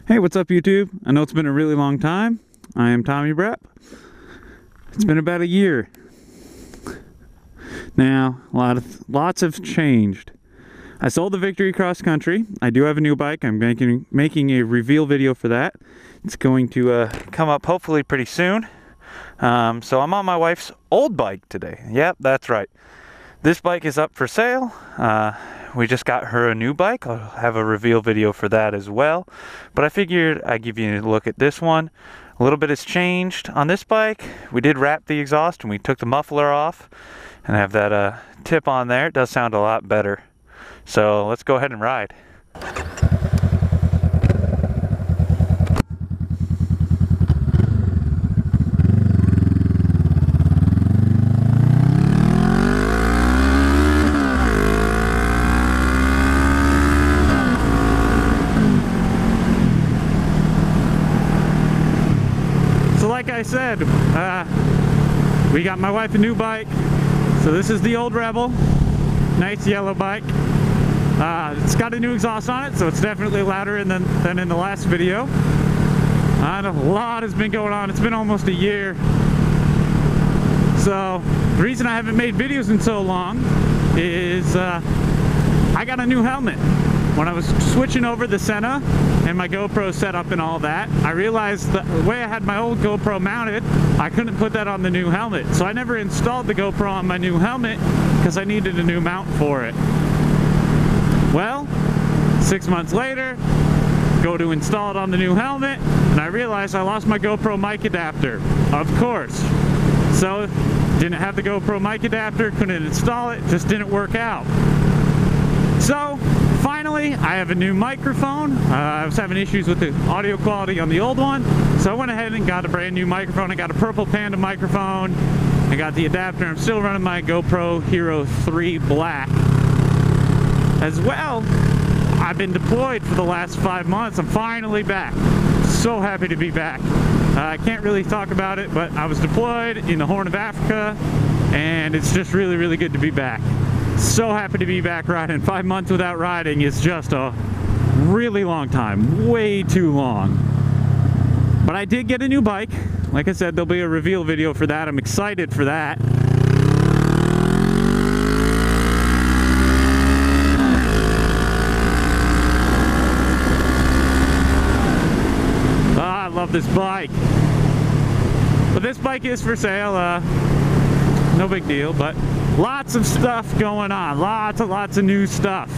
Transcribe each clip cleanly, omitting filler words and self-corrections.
Hey, what's up YouTube? I know it's been a really long time. I am Tommy Brep. It's been about a year. Now, lots have changed. I sold the Victory Cross Country. I do have a new bike. I'm making a reveal video for that. It's going to come up hopefully pretty soon. So I'm on my wife's old bike today. Yep, that's right. This bike is up for sale. We just got her a new bike. I'll have a reveal video for that as well. But I figured I'd give you a look at this one. A little bit has changed on this bike. We did wrap the exhaust and we took the muffler off and have that tip on there. It does sound a lot better. So let's go ahead and ride. Like I said, we got my wife a new bike. So this is the old Rebel, nice yellow bike. It's got a new exhaust on it, so it's definitely louder than in the last video. And a lot has been going on. It's been almost a year. So the reason I haven't made videos in so long is I got a new helmet. When I was switching over the Senna and my GoPro setup and all that, I realized that the way I had my old GoPro mounted, I couldn't put that on the new helmet. So I never installed the GoPro on my new helmet because I needed a new mount for it. Well, 6 months later, go to install it on the new helmet, and I realized I lost my GoPro mic adapter, of course. So, didn't have the GoPro mic adapter, couldn't install it, just didn't work out. So, finally, I have a new microphone. I was having issues with the audio quality on the old one, so I went ahead and got a brand new microphone. I got a Purple Panda microphone. I got the adapter. I'm still running my GoPro Hero 3 Black. As well, I've been deployed for the last 5 months. I'm finally back. So happy to be back. I can't really talk about it, but I was deployed in the Horn of Africa, and it's just really, really good to be back. So happy to be back riding. 5 months without riding is just a really long time, way too long. But I did get a new bike. Like I said, there'll be a reveal video for that. I'm excited for that. I love this bike. But this bike is for sale. No big deal, but lots of stuff going on, lots of new stuff.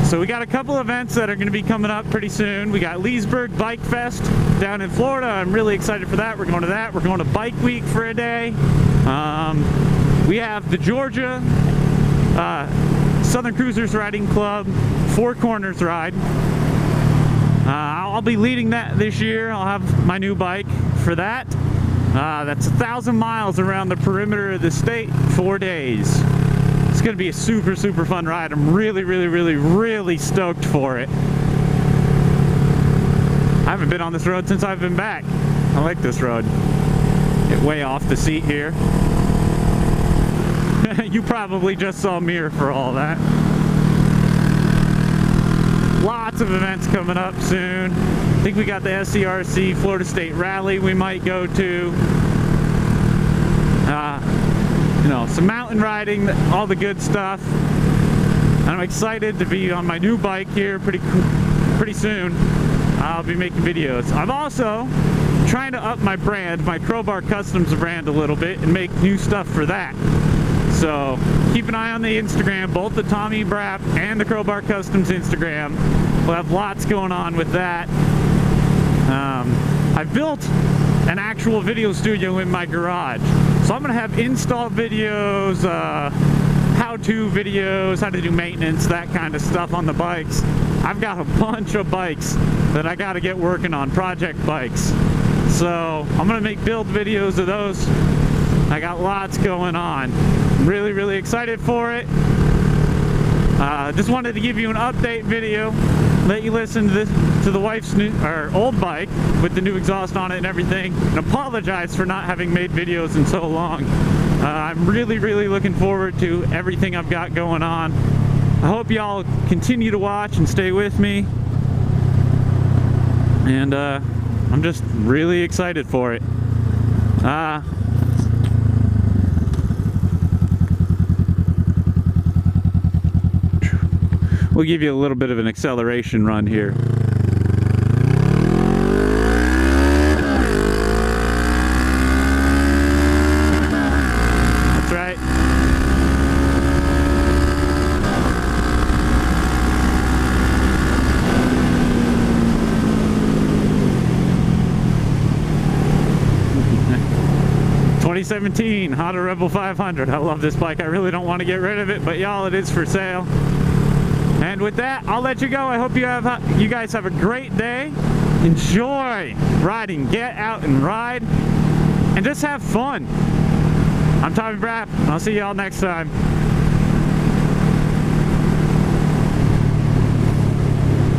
So we got a couple events that are going to be coming up pretty soon. We got Leesburg Bike Fest down in Florida. I'm really excited for that. We're going to that. We're going to Bike Week for a day. We have the Georgia Southern Cruisers Riding Club Four Corners ride. I'll be leading that this year. I'll have my new bike for that. That's 1,000 miles around the perimeter of the state, 4 days. It's going to be a super fun ride. I'm really stoked for it. I haven't been on this road since I've been back. I like this road. Get way off the seat here. You probably just saw Mirror for all that. Lots of events coming up soon. I think we got the SCRC Florida State Rally we might go to. You know, some mountain riding, all the good stuff. And I'm excited to be on my new bike here pretty soon. I'll be making videos. I'm also trying to up my brand, my Crowbar Customs brand a little bit, and make new stuff for that. So keep an eye on the Instagram, both the Tommy Brap and the Crowbar Customs Instagram. We'll have lots going on with that. I've built an actual video studio in my garage. So I'm going to have install videos, how-to videos, how to do maintenance, that kind of stuff on the bikes. I've got a bunch of bikes that I got to get working on, project bikes. So I'm going to make build videos of those. I got lots going on. I'm really excited for it. Just wanted to give you an update video, let you listen to the wife's old bike with the new exhaust on it and everything, and apologize for not having made videos in so long. I'm really looking forward to everything I've got going on. I hope y'all continue to watch and stay with me. and I'm just really excited for it. We'll give you a little bit of an acceleration run here. That's right. ...2017 Honda Rebel 500. I love this bike. I really don't want to get rid of it, but y'all, it is for sale. And with that, I'll let you go. I hope you guys have a great day. Enjoy riding. Get out and ride. And just have fun. I'm Tommy Brapp. I'll see y'all next time.